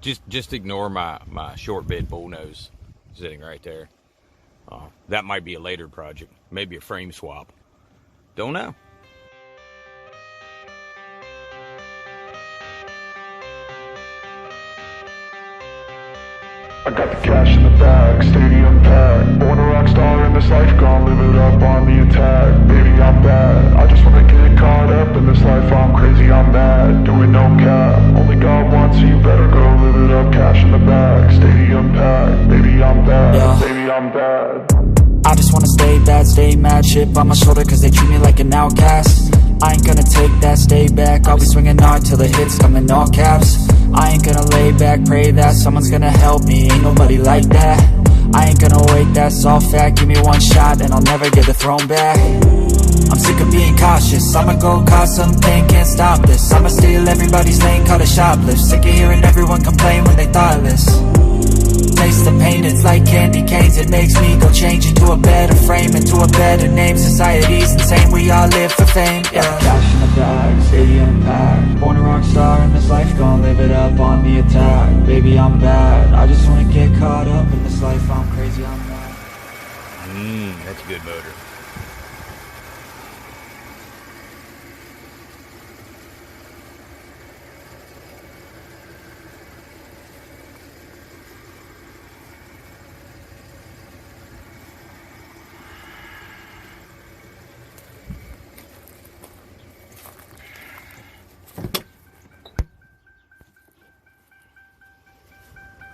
Just ignore my short bed bullnose sitting right there. That might be a later project, maybe a frame swap. Don't know. I got the cash in the bag, stadium packed. Born a rock star in this life, gon' live it up on the attack. Baby, I'm bad, I just wanna get caught up in this life. I'm crazy, I'm mad, doing no cap. Only God wants, so you better go live it up. Cash in the bag, stadium packed. Baby, I'm bad, yeah. Baby, I'm bad. I just wanna stay bad, stay mad. Chip on my shoulder cause they treat me like an outcast. I ain't gonna take that, stay back. I'll be swinging hard till the hits come in all caps. I ain't gonna lay back, pray that someone's gonna help me. Ain't nobody like that. I ain't gonna wait, that's all fact. Give me one shot and I'll never get the throne back. I'm sick of being cautious, I'ma go cause something, can't stop this. I'ma steal everybody's lane, call it shoplift. Sick of hearing everyone complain when they thoughtless. Taste the pain, it's like candy canes. It makes me go change into a better frame, into a better name. Society's insane, we all live for fame, yeah. Cash in the bag, stadium packed. Born a rock star in this life, gon' live it up on the attack. Baby, I'm bad, I just wanna get caught up in this life. I'm crazy, I'm mad. That's a good motor.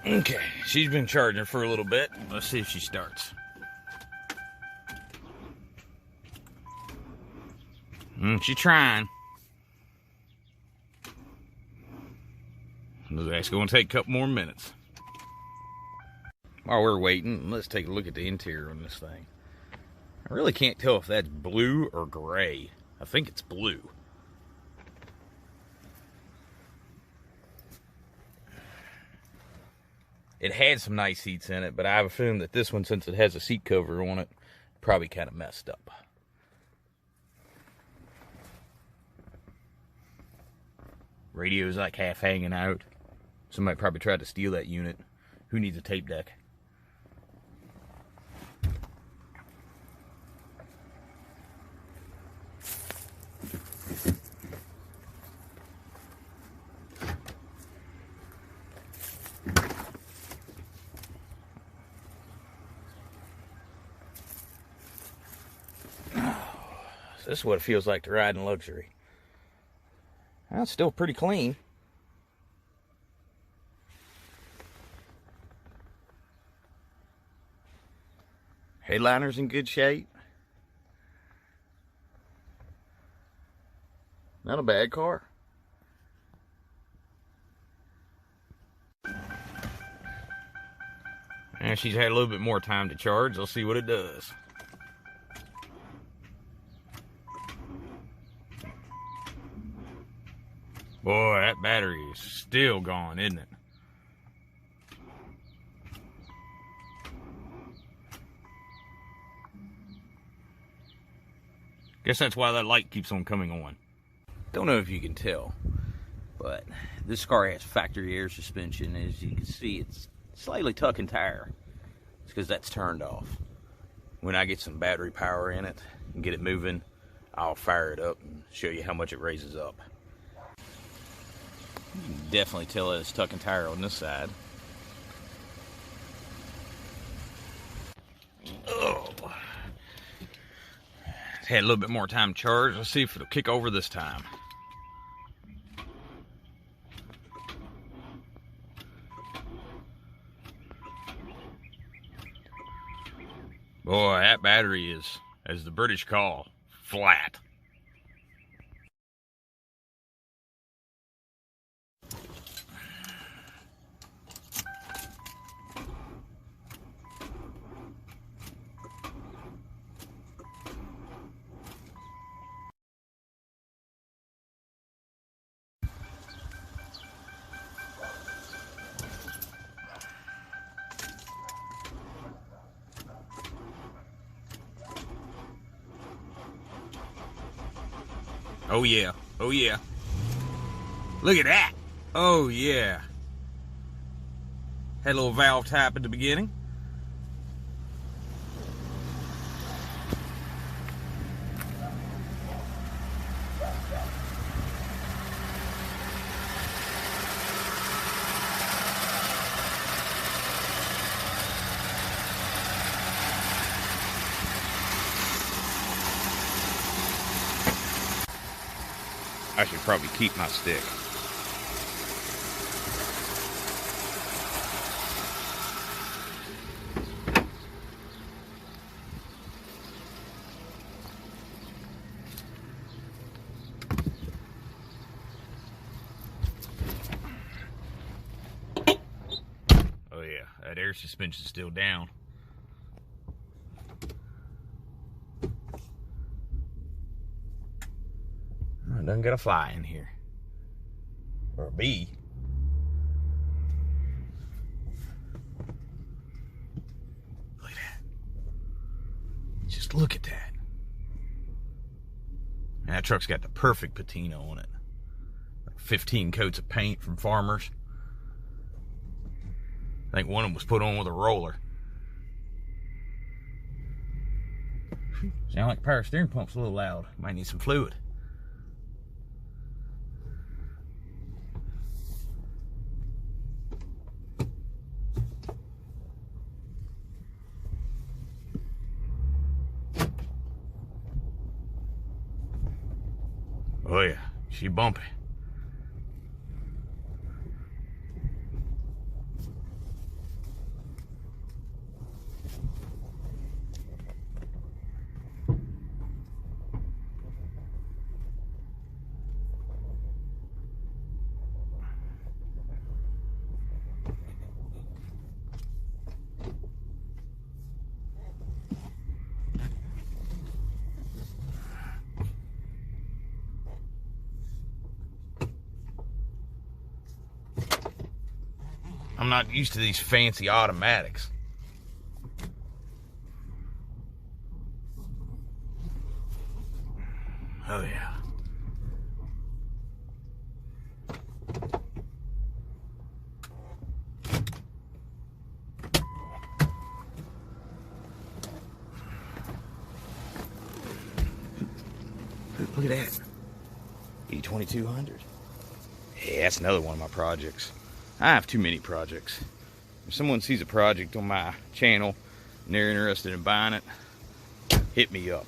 Okay, she's been charging for a little bit. Let's see if she starts. She's trying. That's going to take a couple more minutes. While we're waiting, let's take a look at the interior on this thing. I really can't tell if that's blue or gray. I think it's blue. It had some nice seats in it, but I have a feeling that this one, since it has a seat cover on it, probably kind of messed up. Radio's like half hanging out. Somebody probably tried to steal that unit. Who needs a tape deck? This is what it feels like to ride in luxury. Well, it's still pretty clean. Headliner's in good shape. Not a bad car. And she's had a little bit more time to charge. Let's see what it does. Boy, that battery is still gone, isn't it? Guess that's why that light keeps on coming on. Don't know if you can tell, but this car has factory air suspension. As you can see, it's slightly tucking tire. It's because that's turned off. When I get some battery power in it and get it moving, I'll fire it up and show you how much it raises up. You can definitely tell that it's tucking tire on this side. Oh. Had a little bit more time to charge. Let's see if it'll kick over this time. Boy, that battery is, as the British call, flat. Oh yeah, oh yeah. Look at that. Oh yeah. Had a little valve tap at the beginning. I should probably keep my stick. Oh yeah, that air suspension's still down. Doesn't get a fly in here. Or a bee. Look at that. Just look at that. And that truck's got the perfect patina on it. Like 15 coats of paint from Farmers. I think one of them was put on with a roller. Sound like the power steering pump's a little loud. Might need some fluid. Oh yeah, she bumpy. I'm not used to these fancy automatics. Oh yeah. Look at that. E2200. Yeah, that's another one of my projects. I have too many projects. If someone sees a project on my channel and they're interested in buying it, hit me up.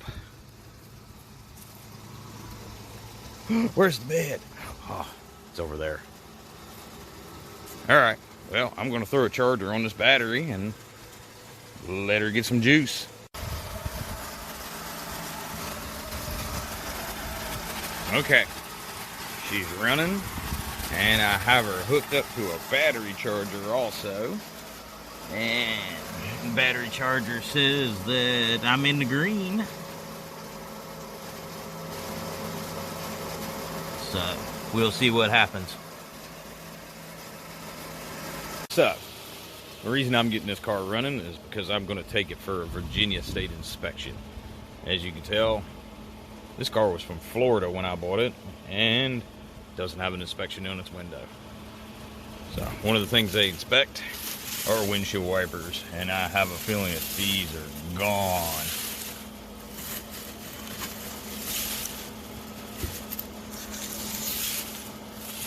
Where's the bed? Oh, it's over there. Alright, well, I'm going to throw a charger on this battery and let her get some juice. Okay, she's running. And I have her hooked up to a battery charger also. And the battery charger says that I'm in the green. So, we'll see what happens. So, the reason I'm getting this car running is because I'm going to take it for a Virginia state inspection. As you can tell, this car was from Florida when I bought it. And doesn't have an inspection on its window. So one of the things they inspect are windshield wipers, and I have a feeling that these are gone.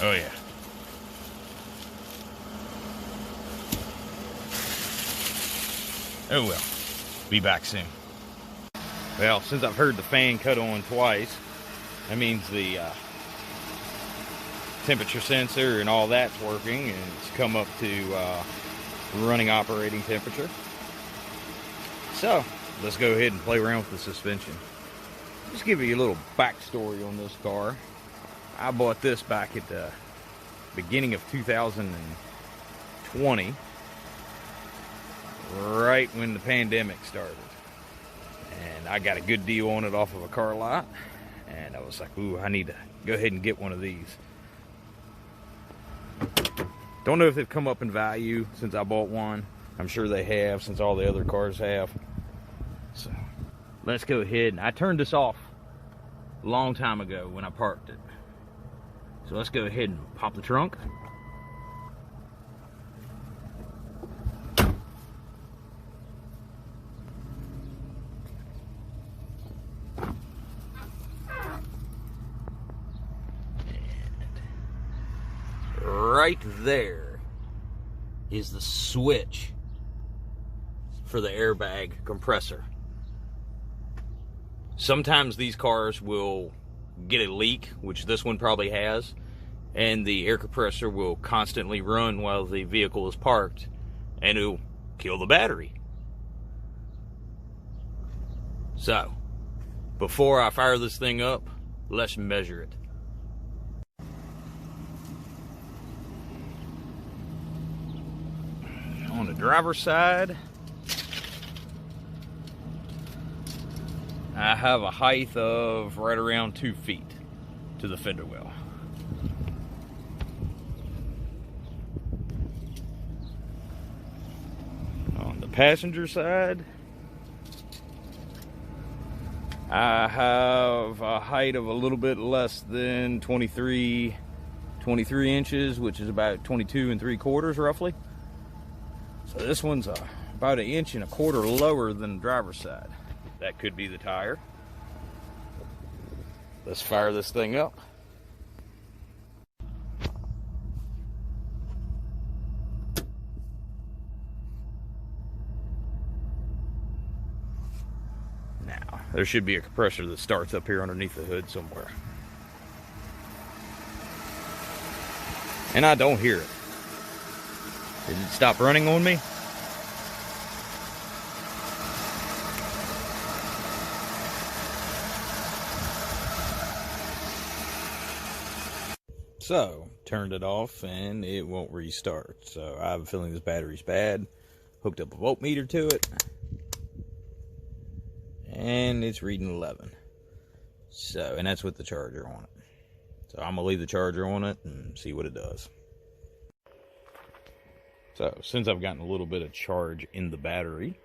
Oh yeah. Oh well, be back soon. Well, since I've heard the fan cut on twice, that means the temperature sensor and all that's working, and it's come up to running operating temperature. So let's go ahead and play around with the suspension. Just give you a little backstory on this car. I bought this back at the beginning of 2020, right when the pandemic started, and I got a good deal on it off of a car lot, and I was like, ooh, I need to go ahead and get one of these. Don't know if they've come up in value since I bought one. I'm sure they have, since all the other cars have. So let's go ahead. And I turned this off a long time ago when I parked it. So let's go ahead and pop the trunk. right there is the switch for the airbag compressor. Sometimes these cars will get a leak, which this one probably has, and the air compressor will constantly run while the vehicle is parked, and it'll kill the battery. So, before I fire this thing up, let's measure it. On the driver's side, I have a height of right around 2 feet to the fender well. On the passenger side, I have a height of a little bit less than 23 inches, which is about 22 3/4 roughly. So this one's about 1 1/4 inches lower than the driver's side. That could be the tire. Let's fire this thing up. Now, there should be a compressor that starts up here underneath the hood somewhere. And I don't hear it. Did it stop running on me? So, turned it off and it won't restart. So, I have a feeling this battery's bad. Hooked up a voltmeter to it. And it's reading 11. So, and that's with the charger on it. So, I'm going to leave the charger on it and see what it does. So, since I've gotten a little bit of charge in the battery,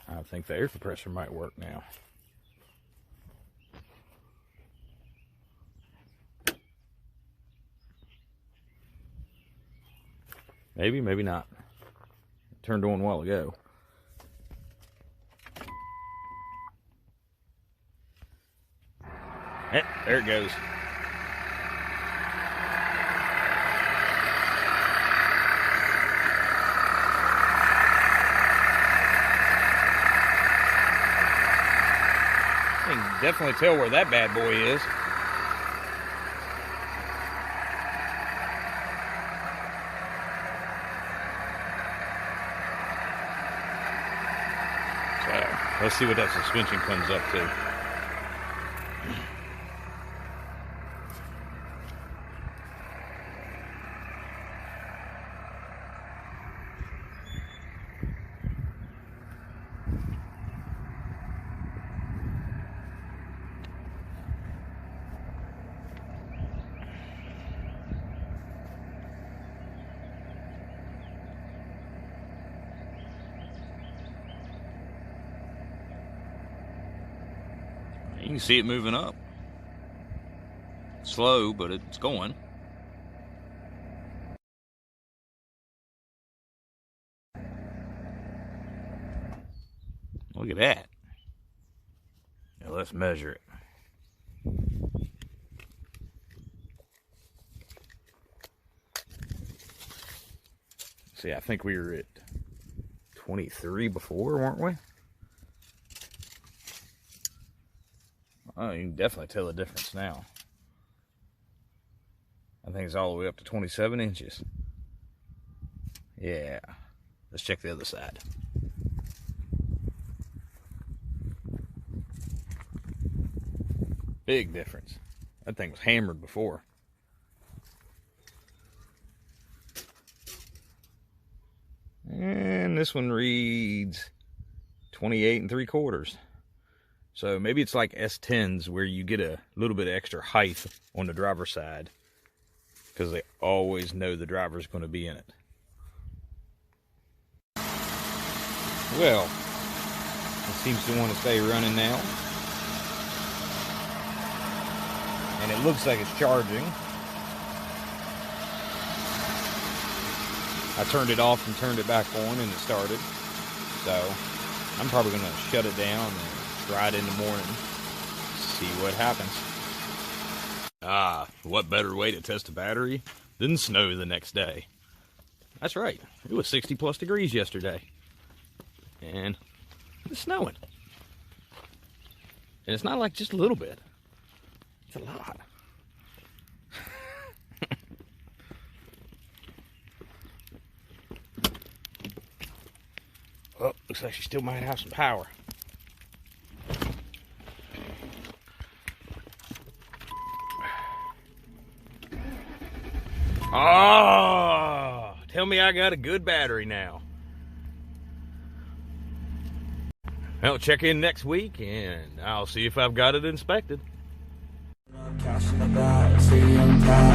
I think the air compressor might work now. Maybe, maybe not. It turned on a while ago. There it goes. You can definitely tell where that bad boy is. So, let's see what that suspension comes up to. You can see it moving up. Slow, but it's going. Look at that. Now let's measure it. See, I think we were at 23 before, weren't we? Oh, you can definitely tell the difference now. I think it's all the way up to 27 inches. Yeah. Let's check the other side. Big difference. That thing was hammered before. And this one reads 28 3/4. So maybe it's like S10s where you get a little bit of extra height on the driver's side because they always know the driver's going to be in it. Well, it seems to want to stay running now. And it looks like it's charging. I turned it off and turned it back on and it started. So I'm probably going to shut it down and try it in the morning, see what happens. What better way to test a battery than snow the next day? That's right. It was 60 plus degrees yesterday. And it's snowing. And it's not like just a little bit. It's a lot. Oh, looks like she still might have some power. Oh, tell me I got a good battery now. Well, check in next week and I'll see if I've got it inspected. Cash in the bag, stadium tag.